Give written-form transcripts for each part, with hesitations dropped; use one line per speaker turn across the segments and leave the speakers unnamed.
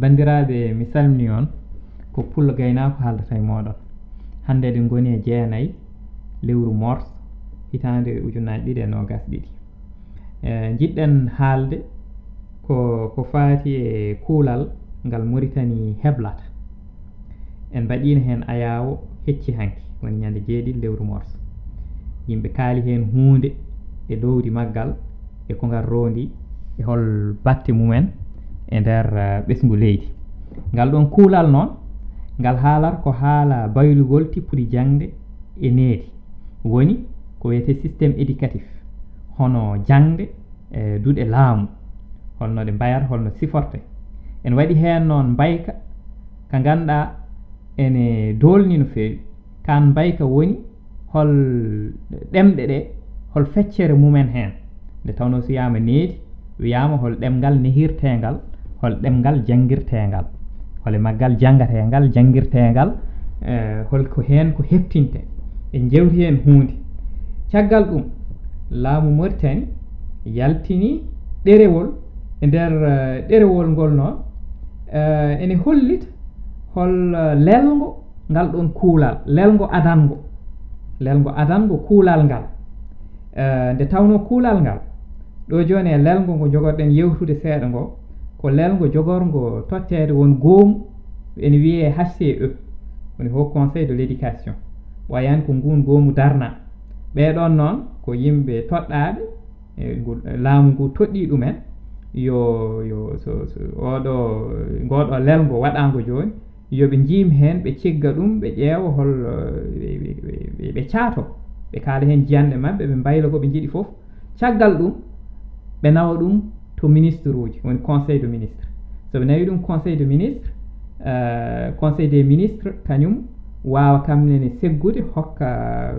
bandiraɓe mi salmini on ko pullo gaynako haaldata e moɗon hande eɗen goni e jeenayyi lewru mors hitande ujunaje 2022 jiɗɗen haalde ko faati e kuulal ngal Moritani heblata en mbaɗino hen ayawo hecci hanki woni ñande 7 lewru mors yimɓe kaali hen hunde e dowdi maggal e ko ngal rondi e hol batte mumen e nder ɓesgu leydi ngal ɗon kuulal noon ngal haalata ko haala baylugol tippude jangde e needi woni ko wiyete systéme éducatif hono jangde e duuɗe laamu holno ɗe mbayata holno siforte en waɗi hen noon mbayka ka ganduɗa ene dolni no fewi kan mbayka woni hol ɗemɗe ɗe hol feccere mumen hen nde tawno so wiyama needi wiyama hol ɗemgal nehirtegal hol ɗemgal jangguirtegal hole maggal jangategal jangguirtegal holko hen ko heftinte en jewti hen hunde caggal ɗum laamu Moritani yaltini ɗerewol e nder ɗerewol ngol noon ene hollita hol lelgo ngal ɗon kuulal lelgo adango kuulal ngal nde tawno kuulal ngal ɗo joni e lelgo ngo jogorɗen yewtude seeɗa ngo ko lelgo jogorgo tottede won goomu ene wiye HCE woni Haut Conseil de l'éducation wayani ko ngun goomu darna ɓeɗon noon ko yimɓe toɗɗaɓe laamu ngu toɗɗi ɗumen yo so oɗo ngoɗo lelgo waɗango joni yoɓe jiim hen ɓe cigga ɗum ɓe ƴeewa hol ɓe caato ɓe kaala hen jiyanɗe mabɓe ɓe mbayla ko ɓe jiiɗi foof caggal ɗum ɓe nawa ɗum to ministre uji woni conseil de ministre so ɓe nawi ɗum conseil de ministre conseil des ministres kañum wawa kamnene seggude hokka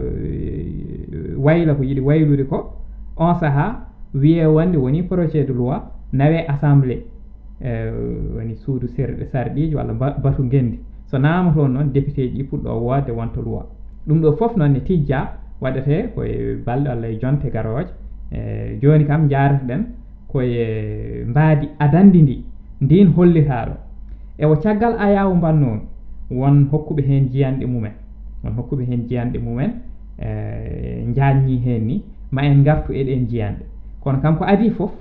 wayla ko yiiɗi waylude ko on saaha wiye wonde woni projet de loi nawe assemblée woni suudu sarɗiji walla batu ngendi so nama toon noon député ji puɗɗo wodde wonta loi ɗum ɗo foof noon ne tijja waɗete koye balɗe walla e jonte garoje joni kam jaratoɗen koye mbaadi adandi ndi ndin hollitaɗo ewo caggal ayawu mbannomi won hokkuɓe hen jiyanɗe mumen jaanñi hen ni ma en gartu eɗen jiyanɗe kono kam ko adi foof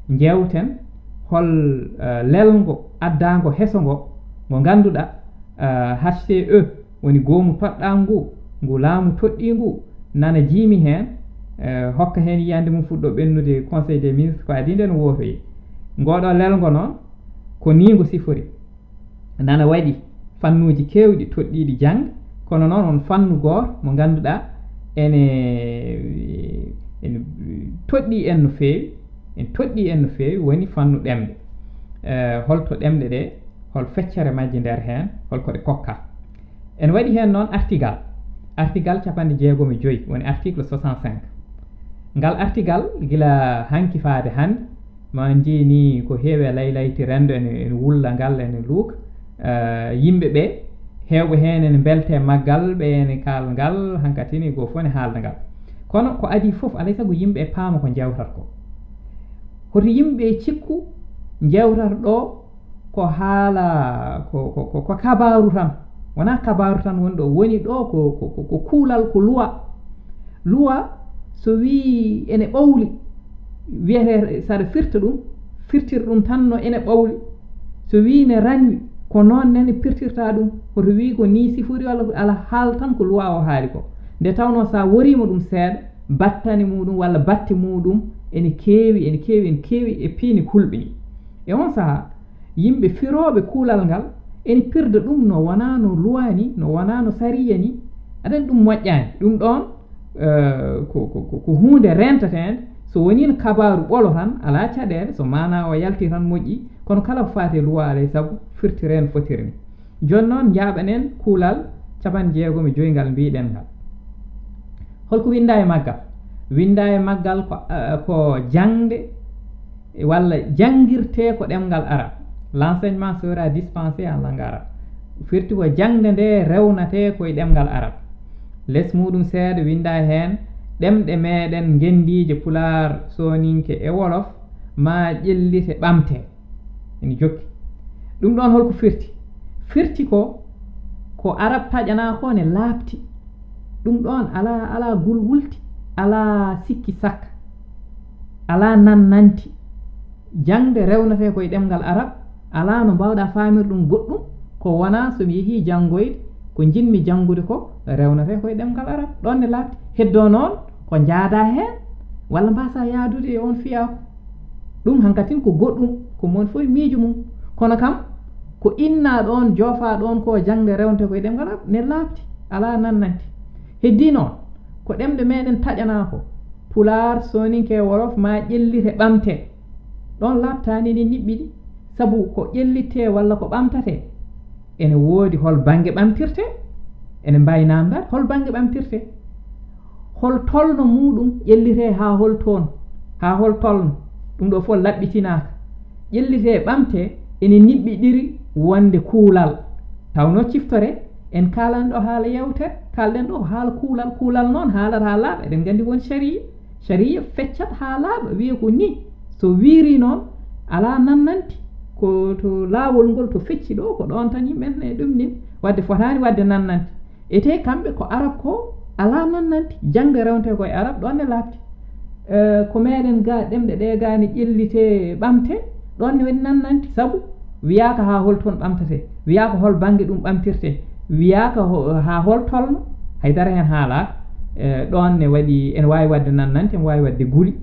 jewten hol lelgo addago heso ngo ganduɗa HCE woni goomu toɗɗa ngu laamu toɗɗi ngu nana jiimi hen hokka hen yiyande mum fuɗɗo ɓennude conseil des ministres ko adi nden wotoyi ngoɗo lelgo noon ko ni ngu sifori nana waɗi fannuji kewɗi toɗɗiɗi jang kono noon on fannu goto mo ganduɗa ene toɗɗi en no fewi woni fannu ɗemɗe holto ɗemɗe ɗe hol feccere majje nder hen holko ɗe kokka en waɗi hen noon artigal 65 woni article 65 ngal artigal gila hanki faade hande ma jini ko heewe laylayti rendo ene wulla ngal ene luuka yimɓe ɓe hewɓe hen ene belte maggal ɓe ene kaal ngal hankatini go fof ne haalda ngal kono ko adi foof alay saago yimɓe paama ko jewtata ko hoto yimɓe cikku jewtata ɗo ko haala ko kabaru tan wona kabaru tan woni ɗo woni ɗo ko kuulal ko loi so wi ene ɓawli wiyete saɗa firta ɗum firtir ɗum tan no ene ɓawli so wi ne ranwi ko noon nene pirtirta ɗum hoto wi ko ni sifori walla ala haal tan ko loi o haali ko nde tawno sa worima ɗum seeɗa battane muɗum walla batte muɗum ene keewi e piini kulɓini e on saaha yimɓe firoɓe kuulal ngal ene pirda ɗum no wona no loi ni no wona no sariyya ni aɗani ɗum moƴƴani ɗum ɗon ko hunde rentatede so woni no kabaru ɓolo tan ala caɗele so mana o yalti tan moƴƴi kono kala ko fate loi alay saago firtire no fotirni joni noon jaɓanen kuulal 65 ngal mbiɗen ngal holko winda e maggal ko jangde walla jangirte ko ɗemgal arab l'enseignement sera dispensé en langue arabe firti ko jangde nde rewnate koye ɗemgal arab less muɗum seeɗa winda hen ɗemɗe meɗen ngenndiije Pulaar Soninke e Wolof ma ƴellite ɓamte ene jokki ɗum ɗon holko firti ko arab taƴana ko ne laabti ɗum ɗon ala gulwulti ala sikki sakka ala nannanti jangde rewnete koye ɗemgal arab ala no mbawɗa famir ɗum goɗɗum ko wona somi yeehi janngoyde ko jinmi janngude ko rewnete koye ɗemgal arab ɗon ne laabti heddo noon ko jaada heen walla mbasa yaadude e on fiyako ɗum hankatin ko goɗɗum ko mon fof miijo mum kono kam ko inna ɗon joofa ɗon ko jangde rewnete koye ɗemgal arab ne laabti ala nannanti heddi noon ko ɗemɗe meɗen taƴana ko pular soninke wolof ma ƴellite ɓamte ɗon laabtani ni niɓɓiɗi sabu ko ƴellitte walla ko ɓamtate ene woodi hol bange ɓamtirte ene mbawi namdade hol bange ɓamtirte hol tolno muɗum ƴellite ha hol tolno ɗum ɗo fof laɓɓitinaka ƴellite ɓamte ene niɓɓiɗiri wonde kuulal tawno ciftore en kalan ɗo haala yewtere kalɗen ɗo haala kuulal noon haalata ha laaɓa eɗen gandi woni sariyya feccat ha laaɓa wiya ko ni so wiiri noon ala nannanti ko to laawol ngol to fecci ɗo ko ɗon tan yimɓen e ɗum nin wadde fotani wadde nannanti ete kamɓe ko arab ko ala nannanti jangde rewnte koye arab ɗon ne laabti ko meɗen ga ɗemɗe ɗe ga ne ƴellite ɓamte ɗon ne waɗi nannanti sabu wiyaka ha hol toon ɓamtate wiyaka hol bange ɗum ɓamtirte wiyaka ha hol tolno haydara hen haalaka ɗon ne waɗi ene wawi wadde nannanti ene wawi wadde guuli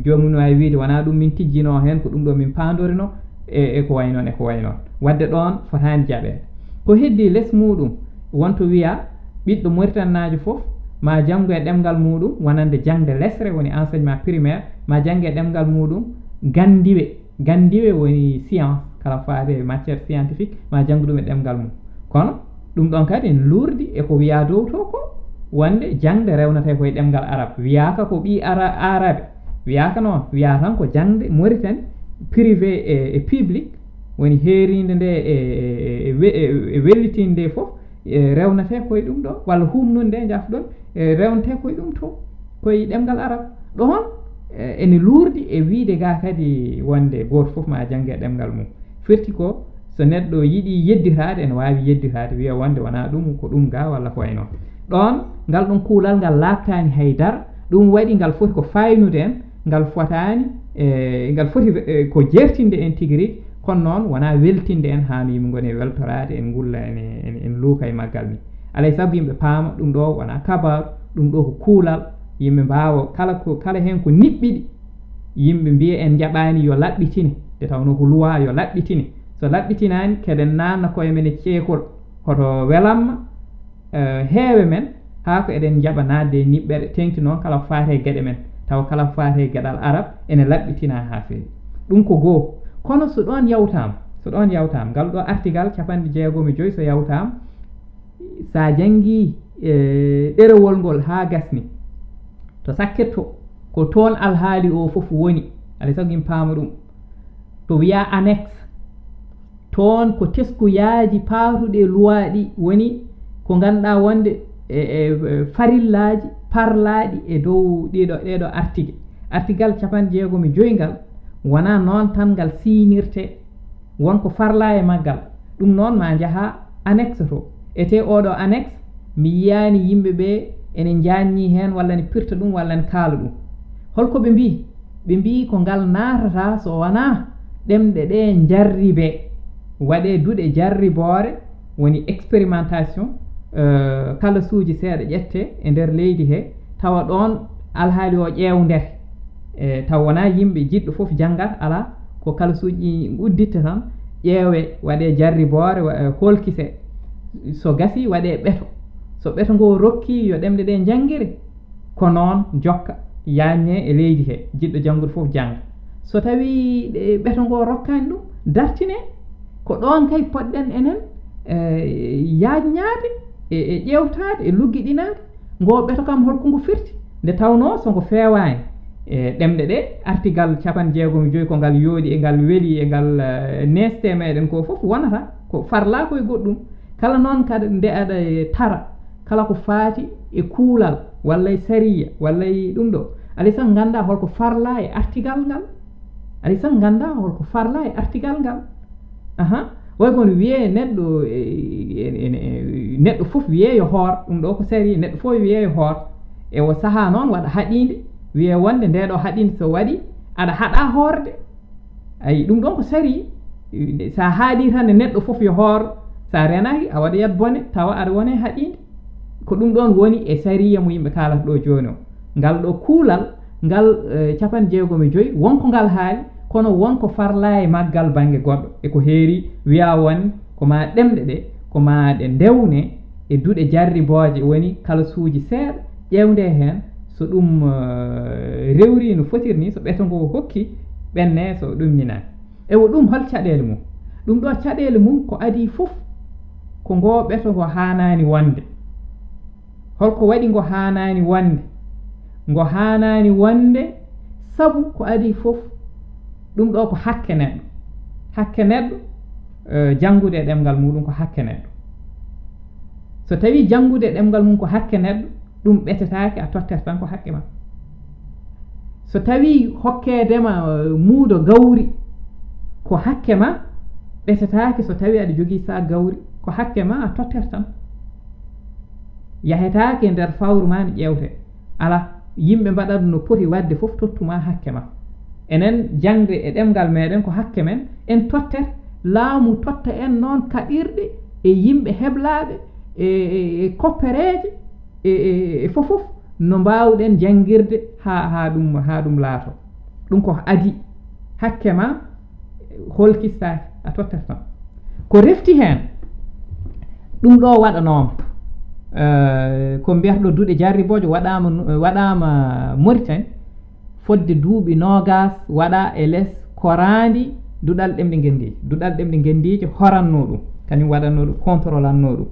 jomum ne wawi wiide wona ɗum min tijjino hen ko ɗum ɗo min pandorino e ko way noon wadde ɗon fotani jaɓede ko heddi less muɗum wonto wiya ɓiɗɗo Moritanajo foof ma janggo e ɗemgal muɗum wonande jangde lesre woni enseignement primaire ma janggue e ɗemgal muɗum gandiwe woni science kala faade matière scientifique ma janggo ɗum e ɗemgal mum kono ɗum ɗon kadi en lurdi eko wiya dow to ko wonde jangde rewnete koye ɗemgal arab wiyaka ko ɓi arabe wiyaka noon wiya tan ko jangde Moritani privé e public woni heeride nde e wellitinde nde foof rewnete koye ɗum ɗo walla humnude nde jafɗon rewnete koye ɗum to koye ɗemgal arab ɗon ene lurdi e wiide ga kadi wonde goto foof ma jangge ɗemgal mum firti ko so neɗɗo yiiɗi yedditade ene wawi yedditade wiya wonde wona ɗum ko ɗum ga walla ko way noon ɗon ngal ɗon kuulal ngal laabtani haydara ɗum waɗi ngal foti ko faynude en ngal fotani ngal foti ko jertinde en tigui rigui kono noon wona weltinde en hano yimɓe goni e weltorade en gulla en luuka e maggal ni alay saabu yimɓe paama ɗum ɗo wona kabaru ɗum ɗo ko kuulal yimɓe mbawa kala hen ko niɓɓiɗi yimɓe mbiya en jaɓani yo laɓɓitine te tawno ko luwa yo laɓɓitine so laɓɓitinani keɗen nanna koye men e ceekol hoto welamma heewe men ha ko eɗen jaɓa nadde e niɓɓere tengti noon kala ko faate gueɗe men taw kala ko faate gueɗal arab ene laɓɓitina ha fewi ɗum ko goho kono so ɗon yawtama ngal ɗo artigal 65 so yawtama sa jangi ɗerewol ngol ha gasni to sakketto ko toon alhaali o foof woni alay sago yim paama ɗum to wiya annexe toon ko teskuyaji paatuɗe loi ɗi woni ko ganduɗa wonde farillaji parlaɗi e dow ɗeɗo artigal 65 ngal wona noon tan ngal siinirte wonko farla e maggal ɗum noon ma jaaha annexe to ete oɗo annexe mi yiyani yimɓeɓe ene janni hen walla ne pirta ɗum walla ne kaala ɗum holko ɓe mbi ko ngal natata so wona ɗemɗe ɗe jarribe waɗe duuɗe jarribore woni expérimentation kala suuji seeɗa ƴette e nder leydi he tawa ɗon alhaali o ƴeewndete taw wona yimɓe jiɗɗo foof janggat ala ko kala suuji udditta tan ƴeewe waɗe jarribore holkise so gasi waɗe ɓeeto so ɓeeto ngo rokki yo ɗemɗe ɗe janggire ko noon jokka yañe e leydi he jiɗɗo janggude foof jangga so tawi ɓeeto ngo rokkani ɗum dartine ko ɗon kay poɗɗen enen yajñade e ƴewtade e luggiɗinade ngo ɓeeto kam holko ngu firti nde tawno sonko fewani ɗemɗe ɗe artigal 65 ko ngal yooɗi e ngal weeli e ngal neste meɗen ko foof wonata ko farla koye goɗɗum kala noon kada nde aɗa tara kala ko faati e kuulal walla e sariyya walla e ɗum ɗo alay saago ganda holko farla e artigal ngal alay saago ganda holko farla e artigal ngal way kono wiye neɗɗo neɗɗo fof wiye yo hoor ɗum ɗo ko sari neɗɗo fof wiye yo hoor e o saha noon waɗa haɗinde wiye wonde nde ɗo haɗinde so waɗi aɗa haɗa hoorde ayi ɗum ɗon ko sari sa haaɗi tan neɗɗo fof yo hoor sa renaki a waɗa yat bone tawa aɗa wone haɗinde ko ɗum ɗon woni e sariyya mo yimɓe kalata ɗo joni o ngal ɗo kuulal ngal 65 wonko ngal haali kono wonko farla e maggal banggue goɗɗo eko heeri wiya wonde koma ɗemɗe ɗe koma ɗe ndewne e duuɗe jarriboje woni kala suuji seeɗa ƴewde hen so ɗum rewri no fotir ni so ɓeto ngo hokki ɓenne so ɗumninani ewo ɗum hol caɗele mum ɗum ɗo caɗele mum ko adi fof ko ngo ɓeto ko hanani wonde holko waɗi ngo hanani wonde sabu ko adi fof ɗum ɗo ko hakke neɗɗo janngude e ɗemgal muɗum ko hakke neɗɗo so tawi janngude e ɗemgal mum ko hakke neɗɗo ɗum ɓetetake a tottata tan ko haqqe ma so tawi hokkedema muudo gawri ko hakke ma ɓetetake so tawi aɗa jogui sa gawri ko hakke ma a tottata tan yahetake nder fawru ma no ƴewte ala yimɓe mbaɗat no poti wadde foof tottuma hakke ma enen jangde e ɗemgal meɗen ko hakke men en tottet laamu totta en noon kaɗirɗe e yimɓe heblaɓe e koppereje e fofof no mbawɗen jangirde ha ɗum laato ɗum ko adi hakke ma holkistaki a tottat tan ko refti hen ɗum ɗo waɗanoma ko mbiyata ɗo duuɗe jarriboje waɗama Moritani fodde duuɓi 20 waɗa e less korandi duɗal ɗemɗe ngenndiije horanno ɗum kañum waɗanno ɗum contrôle anno ɗum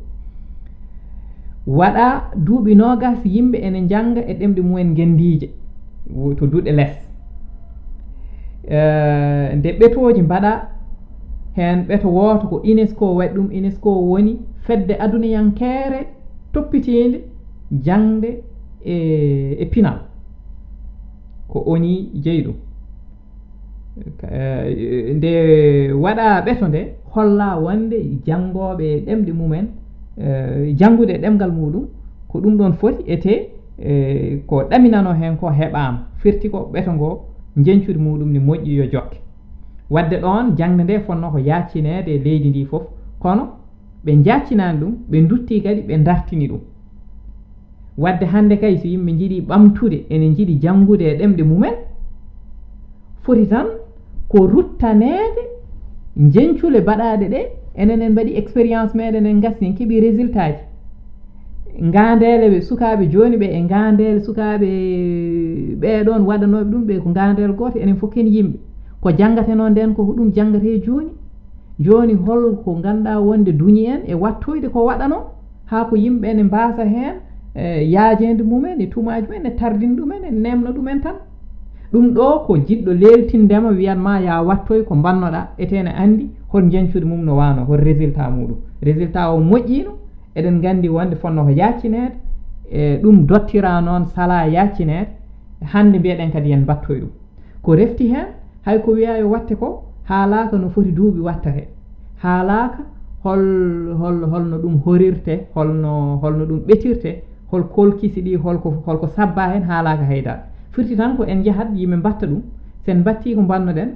waɗa duuɓi 20 yimɓe ene janga e ɗemɗe mumen ngenndiije to duuɗe less nde ɓetoji mbaɗa hen ɓeto woto ko UNESCO waɗi ɗum UNESCO woni fedde aduniyankere toppitinde jangde e pinal ko oni jeeyi ɗum nde waɗa ɓeto nde holla wonde jangoɓe ɗemɗe mumen jangude ɗemgal muɗum ko ɗum ɗon foti ete ko ɗaminano hen ko heɓama firti ko ɓeto ngo jencude muɗum ni moƴƴi yo jokke wadde ɗon jangde nde fonno ko yaccinede e leydi ndi foof kono ɓe jaccinani ɗum ɓe dutti kadi ɓe dartini ɗum wadde hande kay so yimɓe jiiɗi ɓamtude ene jiiɗi jangude e ɗemɗe mumen foti tan ko ruttanede jencule baɗaɗe ɗe enen en mbaɗi expérience meɗen en gasni en keeɓi résultat ji gandele sukaɓe joni ɓe e gandele sukaɓe ɓeɗon waɗanoɓe ɗum ɓe ko gandele goto enen fof ken yimɓe ko jangate noon nden ko ɗum jangate joni hol ko ganduɗa wonde duuñi en e wattoyde ko waɗano ha ko yimɓe ene mbasa hen yaajede mumen e tumaji mumen e tardina ɗumen e nemna ɗumen tan ɗum ɗo ko jiɗɗo leltindema wiyanma ya wattoy ko bannoɗa etene andi hon jencude mum no wano hon résultat muɗum résultat o moƴƴino eɗen gandi wonde fonno ko yaccinede e ɗum dottira noon sala yaccinede hande mbiyeɗen kadi yen battoy ɗum ko refti hen hay ko wiya yo watte ko haalaka no foti duuɓi wattete haalaka holno ɗum horirte holno ɗum ɓetirte hol kolkisi ɗi holko sabba hen haalaka haydara firti tan ko en jahat yimɓe mbatta ɗum sen batti ko bannoɗen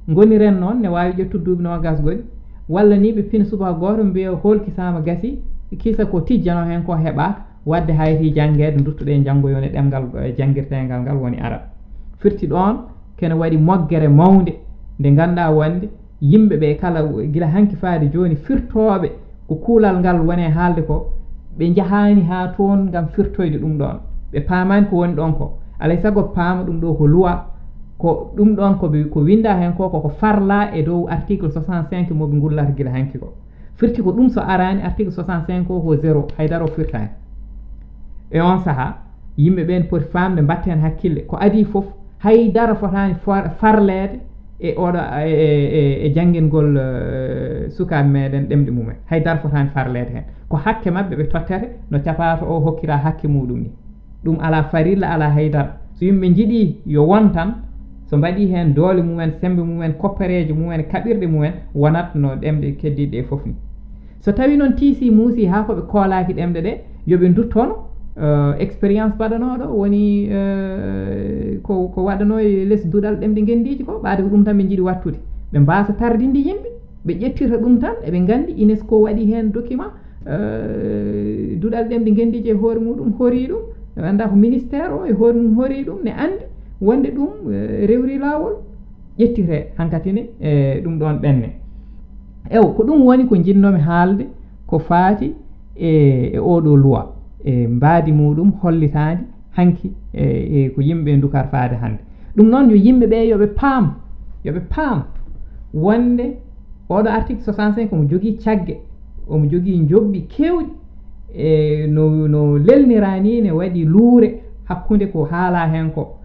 goniren noon ne wawi ƴettude duuɓi 20 goɗi walla ni ɓe pina subaka goto mbiya holkisama gasi kisa ko tijjano hen ko heɓaka wadde hayti janguede duttuɗe janggoyon e ɗemgal janguirtegal ngal woni arab firti ɗon kene waɗi moggere mawde nde ganduɗa wonde yimɓeɓe kala guila hanki faade joni firtoɓe ko kuulal ngal wone haalde ko ɓe jahani ha toon gam firtoyde ɗum ɗon ɓe paamani ko woni ɗon ko alay saago paama ɗum ɗo ko loi ko ɗum ɗon ko winda hen koko farla e dow article 65 moɓe gullata guila hanki ko firti ko ɗum so arani article 65 ko 0 haydara o firtani e on saaha yimɓe ɓen poti famde mbatta hen hakkille ko adi foof haydara fotani farlede e oɗo e janguingol sukaɓe meɗen ɗemɗe mumen haydara fotani farlede hen ko hakke mabɓe ɓe tottete no capato o hokkira hakke muɗum ni ɗum ala farilla ala haydara so yimɓe jiiɗi yo won tan so mbaɗi hen doole mumen sembe mumen koppareje mumen kaɓirɗe mumen wonat no ɗemɗe keddiɗe e foof ni so tawi noon tiisi muusi ha koɓe koolaki ɗemɗe ɗe yoɓe duttono expérience baɗanoɗo woni ko waɗano e less duɗal ɗemɗe ngenndiiji ko ɓaade ko ɗum tan ɓe jiiɗi wattude ɓe mbasa tardinde yimɓe ɓe ƴettirta ɗum tan eɓe gandi UNESCO waɗi hen document duɗal ɗemɗe ngenndiiji e hoore muɗum hori ɗum ɓe anda ko ministére o e hoore mum hori ɗum ne andi wonde ɗum rewri lawol ƴettire hankatine e ɗum ɗon ɓenne ew ko ɗum woni ko jinnomi haalde ko faati e oɗo loi e mbaadi muɗum hollitandi hanki e ko yimɓe dukar faade hande ɗum noon yo yimɓe ɓe yoɓe paam wonde oɗo article 65 omo jogui cagge omo jogui jobɓi kewɗi e no lelnirani ne waɗi luure hakkude ko haala hen ko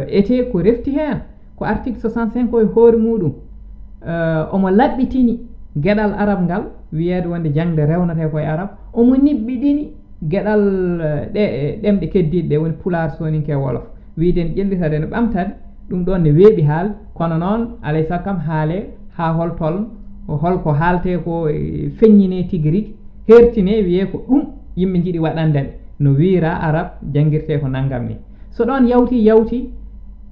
ete ko refti hen ko article 65 o e hoore muɗum omo laɓɓitini gueɗal arab ngal wiyeede wonde jangde rewnate koye arab omo niɓɓiɗini gueɗal ɗemɗe keddiɗe ɗe woni pular soninke wolof wiiden ƴellitade ne ɓamtade ɗum ɗon ne weeɓi haal kono noon alay sago kam haale ha holko haalte ko feññine tigui rigui hertine wiye ko ɗum yimɓe jiiɗi waɗande ɓe no wiira arab jangguirte ko naggam ni so ɗon yawti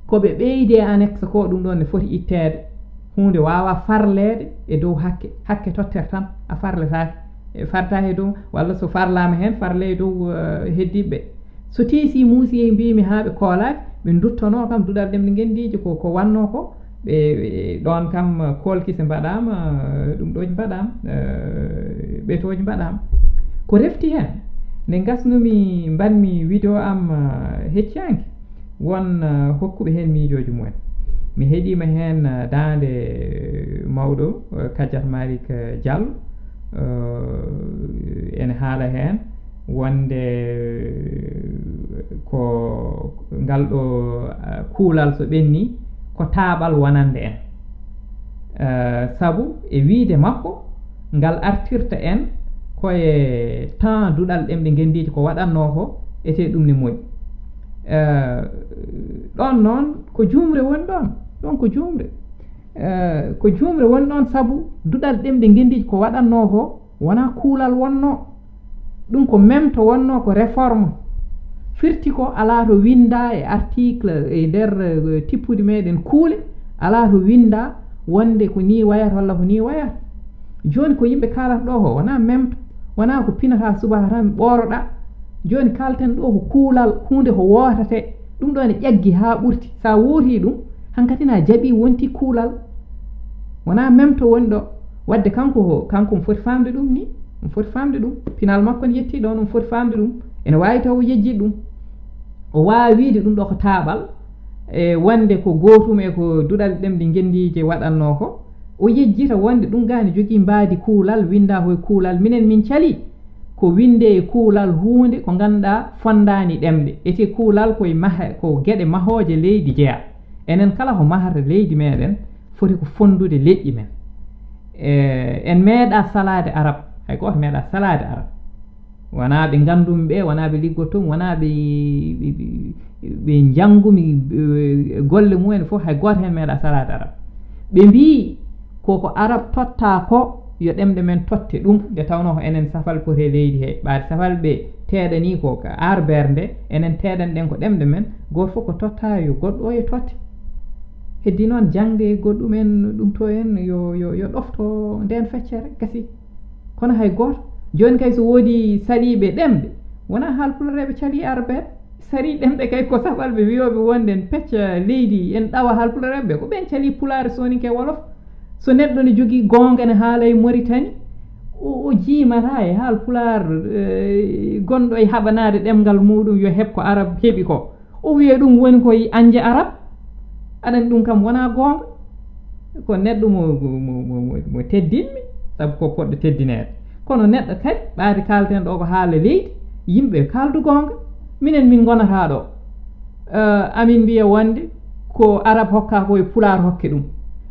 koɓe ɓeyde annexe ko ɗum ɗon ne foti ittede hunde wawa farlede e dow hakke tottere tan a farletake farta e dow walla so farlama hen farle e dow heddiɓe so tiisi muusi mbimi ha ɓe koolaki ɓe duttono kam duɗal ɗemɗe ngenndiiji ko wanno ko ɓe ɗon kam kolkise mbaɗama ɗum ɗoji mbaɗama ɓetoji mbaɗama ko refti hen nde gasnumi mbanmi vidéo am hecciyanke won hokkuɓe hen miijoji mumen mi heeɗima hen dande mawɗo Kadiata Malick Diallo ene haala hen wonde ko ngal ɗo kuulal so ɓenni ko taaɓal wonande en sabu e wiide makko ngal artirta en koye temps duɗal ɗemɗe ngenndiiji ko waɗanno ko ete ɗum ne moƴƴi ɗon noon ko jumre woni ɗon ko jumre woni ɗon sabu duɗal ɗemɗe ngenndiiji ko waɗanno ko wona kuulal wonno ɗum ko memto wonno ko réforme firti ko ala to winda e article e nder tippude meɗen kuule ala to winda wonde ko ni wayata walla ko ni wayata joni ko yimɓe kalata ɗo ko wona memto wona ko pinata subaka tan ɓoroɗa joni kalten ɗo ko kuulal hunde ko wotate ɗum ɗo ne ƴaggi ha ɓurti sa wooti ɗum hankatina jaaɓi wonti kuulal wona memto woni ɗo wadde kanko mo foti famde ɗum ni mo foti famde ɗum pinal makko ne yetti ɗon mo foti famde ɗum ene wawi taw yejji ɗum o wawi wiide ɗum ɗo ko taaɓal e wonde ko gotum e ko duɗal ɗemɗe ngenndiije waɗanno ko o yejjita wonde ɗum gani jogui mbaadi kuulal winda koye kuulal minen min cali ko winde e kuulal hunde ko ganduɗa fondani ɗemɗe ete kuulal koye ko gueɗe mahoje leydi jeeya enen kala ko mahata leydi meɗen foti ko fondude leƴƴi men en meeɗa salade arab hay goto meeɗa salade arab wona ɓe gandumi ɓe wona ɓe liggottomi wona ɓe janggumi golle mumen foof hay goto hen meeɗa salade arab ɓe mbi koko arab totta ko yo ɗemɗe men totte ɗum nde tawno ko enen safal pote leydi he ɓaade safal ɓe teeɗani ko arbere nde enen teeɗan ɗen ko ɗemɗe men goto fof ko totta yo goɗɗo o e totte heddi noon jangde goɗɗumen ɗum to en yo ɗofto nden feccere gasi kono hay goto joni kay so woodi saliɓe ɗemɗe wona haalpulareɓe cali arbere sari ɗemɗe kay ko safalɓe wiyoɓe wonden pecca leydi en ɗawa haalpulareɓe ko ɓen cali pulaar soninke wolof so neɗɗo ne jogui gonga ne haala e Moritani o jimata e haalpulaar gonɗo e haɓanade ɗemgal muɗum yo heeb ko arab heeɓi ko o wiye ɗum woni koye anje arab aɗani ɗum kam wona gonga ko neɗɗo mo teddinmi saabu ko poɗɗo teddinede kono neɗɗo kadi ɓaade kalten ɗo ko haala leydi yimɓe kaldu gonga minen min gonata ɗo amin mbiya wonde ko arab hokka koye pulaar hokke ɗum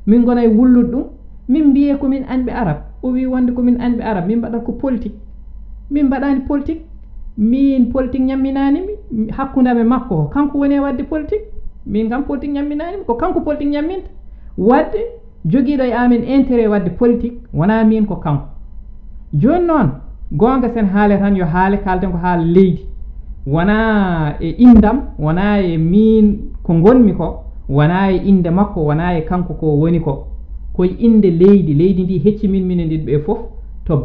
min gona e wullude ɗum min mbiye komin anɓe arab o wi wonde komin anɓe arab min mbaɗat ko politique min mbaɗani politique min politique ñamminanimi hakkudam e makko ko kanko woni e wadde politique min kam politique ñamminani ko kanko politique ñamminta wadde jogiiɗo e amen intérêt wadde politique wona min ko kanko joni noon gonga sen haale tan yo haale kalden ko haala leydi wona e indam wona e min ko gonmi ko wona e inde makko wona e kanko ko woni ko koye inde leydi ndi hecci min minen ɗiɗo ɓe foof to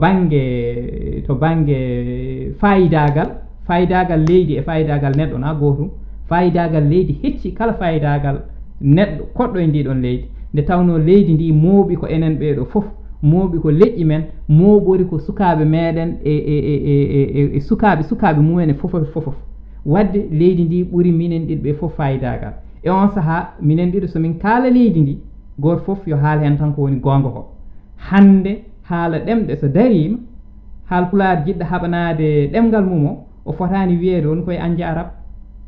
banggue fayidagal leydi e fayidagal neɗɗo na gotum fayidagal leydi hecci kala fayidagal neɗɗo koɗɗo e ndiɗon leydi nde tawno leydi ndi mooɓi ko enen ɓeɗo foof mooɓi ko leƴƴi men mooɓori ko sukaɓe meɗen e sukaɓe mumen e fofof wadde leydi ndi ɓuuri minen ɗiɗo ɓe foof fayidagal e on saaha minen ɗiɗo somin kaala leydi ndi goto foof yo haal hen tan ko woni gonga ko hande haala ɗemɗe so darima haalpulaar jiɗɗo haɓanade ɗemgal mum o fotani wiyeede woni koye anje arab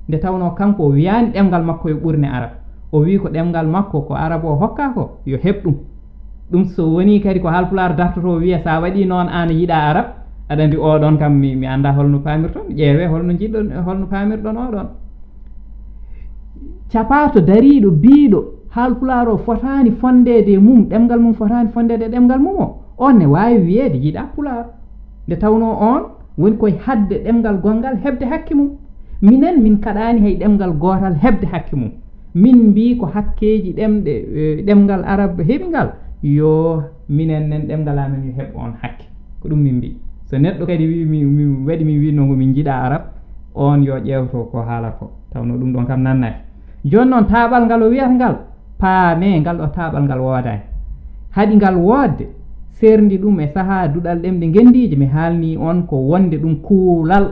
nde tawno kanko o wiyani ɗemgal makko yo ɓurne arab o wi ko ɗemgal makko ko arab o hokka ko yo heɓ ɗum so woni kadi ko haalpulaar dartoto wiya sa waɗi noon an yiiɗa arab aɗa andi oɗon kam mi anda holno pamirton ƴeewe holno jiɗɗon holno pamirɗon oɗon capato dariɗo biiɗo haalpulaar o fotani fondede mum ɗemgal mum fotani fondede ɗemgal mum on ne wawi wiyeede yiiɗa pulaar nde tawno on woni koye hadde ɗemgal gongal heɓde hakke mum minen min kaɗani hay ɗemgal gotal heɓde hakke mum min mbi ko hakkeji ɗemgal arab heɓingal yo minen nen ɗemgal amen yo heɓ on hakke ko ɗum min mbi so neɗɗo kadi wi mi waɗi mi winno ko min jiiɗa arab on yo ƴewto ko haalata ko tawno ɗum ɗon kam nannani joni noon taaɓal ngal o wiyata ngal paame ngal ɗo taaɓal ngal woodani haɗi ngal woodde serndi ɗum e saaha duɗal ɗemɗe ngenndiije mi haalni on ko wonde ɗum kuulal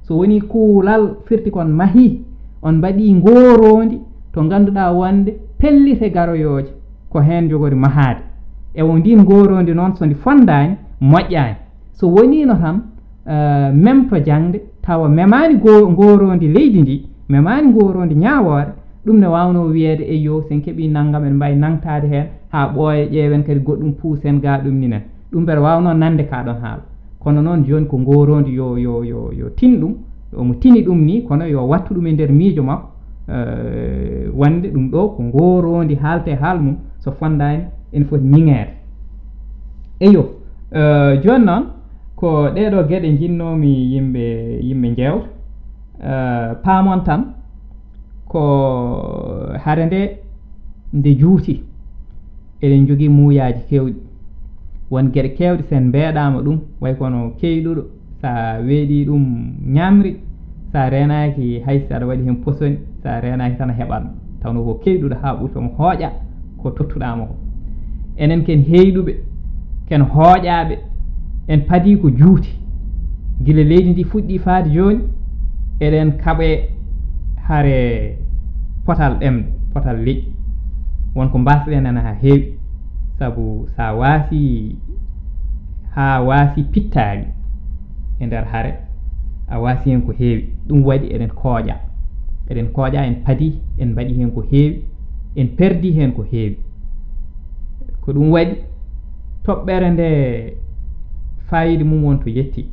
so woni kuulal firti kon mahi on mbaɗi ngorondi to ngannduɗaa wonde pellite garoyooje ko heen jogori mahaade e o ndin ngorondi noon so ndi fondani moƴƴani so wonino tan même to jangde tawa memani ngorondi leydi ndi memani ngorondi ñawoore ɗum ne wawno wiyeede e yo sen keeɓi naggam en mbawi nangtade heen ha ɓooya ƴeewen kadi goɗɗum puusen ga ɗum ninen ɗum mbeɗa wawno nande ka ɗon haala kono noon joni ko ngorondi yo tin ɗum omo tini ɗum ni kono yo wattu ɗum e nder miijo makko wonde ɗum ɗo ko ngorondi haalte haal mum so fondani ene foti ñiŋeede eyo joni noon ko ɗeɗo gueɗe jinnomi yimɓe jewta paamon tan ko hare nde juuti eɗen jogui muuyaji kewɗi won gueɗe kewɗe sen mbeeɗama ɗum way kono keyɗuɗo sa weeɗi ɗum ñamri sa renaki haysi aɗa waɗi hen posoni sa renaki tan a heɓat tawno ko keyɗuɗo ha ɓurtomo hooƴa ko tottuɗama ko enen ken heyɗuɓe ken hooƴaɓe en paadi ko juuti guila leydi ndi fuɗɗi faade joni eɗen kaaɓe hare potal ɗemɗe potal leƴƴi wonko mbasɗen en ha heewi saabu sa waasi pittaali e nder hare a waasi hen ko heewi ɗum waɗi eɗen kooƴa en paadi en mbaɗi hen ko heewi en perdi hen ko heewi ko ɗum waɗi toɓɓere nde fayida mum won to yetti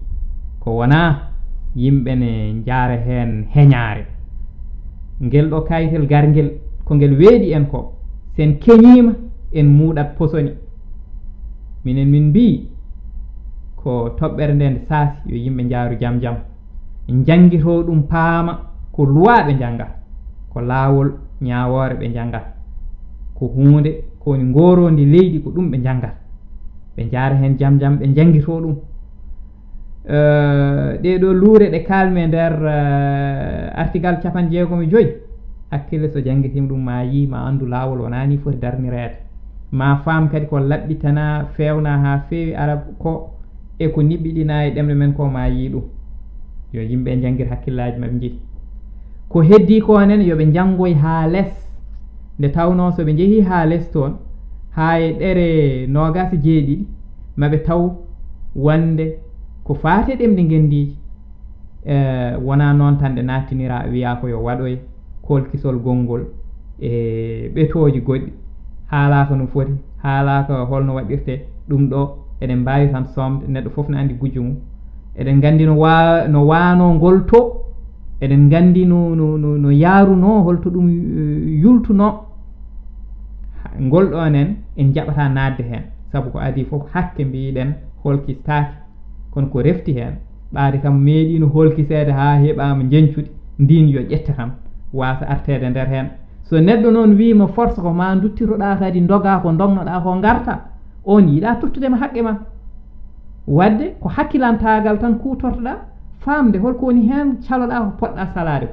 ko wona yimɓe ne jaara hen heñaare ngel ɗo kayitel gargel ko ngel weeɗi en ko sen keñima en muuɗat posoni minen min mbi ko toɓɓere nde saasi yo yimɓe jaaru jam jam jangito ɗum paama ko luwa ɓe jangat ko laawol ñawoore ɓe jangat ko hunde kowoni ngorondi leydi ko ɗum ɓe jangat ɓe jaara hen jam jam ɓe jangito ɗum ɗeɗo luure ɗe kalme nder article 65 hakkille so jangguitima ɗum ma yi ma andu lawol wonani foti darnirede ma faam kadi ko laɓɓitana fewna ha feewi arab ko e ko niɓɓiɗina e ɗemɗe men ko ma yi ɗum yo yimɓe jangguir hakkillaji mabɓe jiiɗi ko heddi ko nen yoɓe janggoy ha less nde tawno soɓe jeehi ha less toon ha e ɗere nogas jeeɗiɗi maɓe taw wonde ko faate ɗemɗe ngenndiiji wona noon tan ɗe nattinira wiya ko yo waɗoy kolkisol gonngol e ɓetoji goɗɗi haalaka no foti haalaka holno waɗirte ɗum ɗo eɗen mbawi tan somde neɗɗo foof ne andi gujjo mum eɗen gandi no wano ngol to eɗen gandi no yaaruno holto ɗum yultuno ngol ɗon en jaɓata nadde hen saabu ko adi foof hakke mbiɗen holkitaki kono ko refti hen ɓaade kam meeɗino holkisede ha heeɓama jencude ndin yo ƴetta kam wasa artede nder hen so neɗɗo noon wima force ko ma duttitoɗa kadi doga ko dognoɗa ko garta on yiiɗa tottudema haqqe ma wadde ko hakkilantagal tan kutortoɗa famde holko woni hen caloɗa ko poɗɗa salade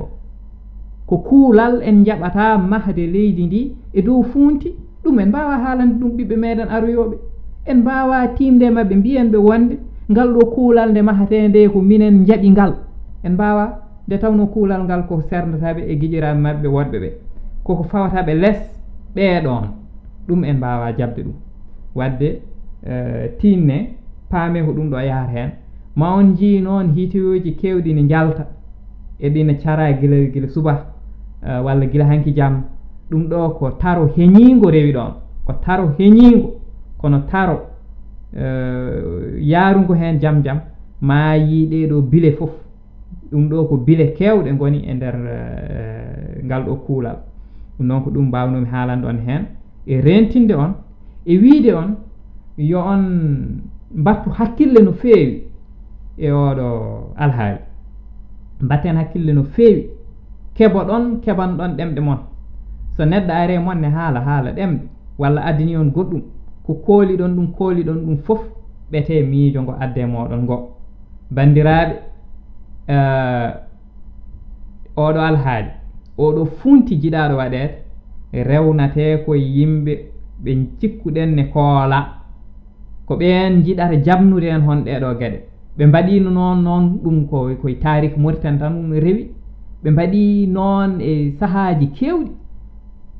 ko kuulal en jaɓata mahde leydi ndi e dow funti ɗum en mbawa haalande ɗum ɓiɓɓe meɗen aroyoɓe en mbawa timde mabɓe mbiyen ɓe wonde ngal ɗo kuulal nde mahate nde ko minen jaaɓi ngal en mbawa nde tawno kuulal ngal ko serdataɓe e guiƴiraɓe mabɓe wodɓe ɓe koko fawataɓe less ɓeɗon ɗum en mbawa jabde ɗum wadde tinne paame ko ɗum ɗo yaata hen ma on jii noon hitoyoji kewɗi ne jalta e ɗina cara gila suba walla gila hanki jamma ɗum ɗo ko taro heñigo rewi ɗon ko taro heñigo kono taro yaarugo hen jam ma yiiɗe ɗo bile foof ɗum ɗo ko bile kewɗe goni e nder ngal ɗo kuulal ɗum noon ko ɗum mbawnomi haalande on hen e rentinde on e wiide on yo on mbattu hakkille no feewi e oɗo alhaali mbatten hakkille no feewi keɓoɗon keɓanɗon ɗemɗe mon so neɗɗo ari monne haala ɗemɗe walla addani on goɗɗum ko kooliɗon ɗum foof ɓete miijo ngo adde moɗon ngo bandiraɓe oɗo alhaali oɗo funti jiɗaɗo waɗede rewnate ko yimɓe ɓe cikkuɗen ne koola ko ɓen jiɗata jabnude en hon ɗeɗo gueɗe ɓe mbaɗino noon ɗum koye tarik Moritani tan ɗum rewi ɓe mbaɗi noon e sahaji kewɗi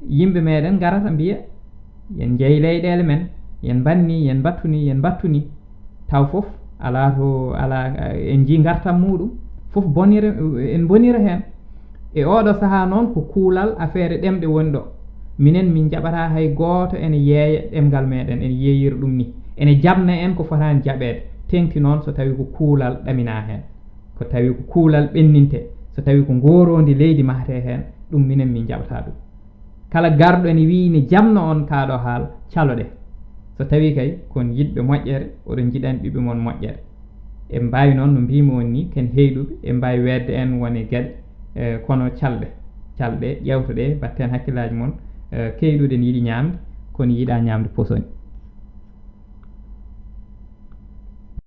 yimɓe meɗen garata mbiya yen jeeyi leyɗele men yen battuni taw foof ala en ji gartam muɗum foof en bonira hen e oɗo saaha noon ko kuulal affaire ɗemɗe woni ɗo minen min jaɓata hay goto ene yeeya ɗemgal meɗen ene yeeyira ɗum ni ene jabna en ko fotani jaɓede tengti noon so tawi ko kuulal ɗamina hen ko tawi ko kuulal ɓenninte so tawi ko ngorodi leydi mahate hen ɗum minen min jaɓata ɗum kala garɗo ene wi ne jamna on kaɗo haal caloɗe so tawi kay kon yiɗɓe moƴƴere oɗon jiɗani ɓiɓɓe moon moƴƴere en mbawi noon no mbimi on ni ken heyɗuɓe en mbawi wedde en wone gueɗe kono calɗe ƴewtoɗe batten hakkillaji moon keyɗuɗe ne yiiɗi ñamde kono yiiɗa ñamde posoni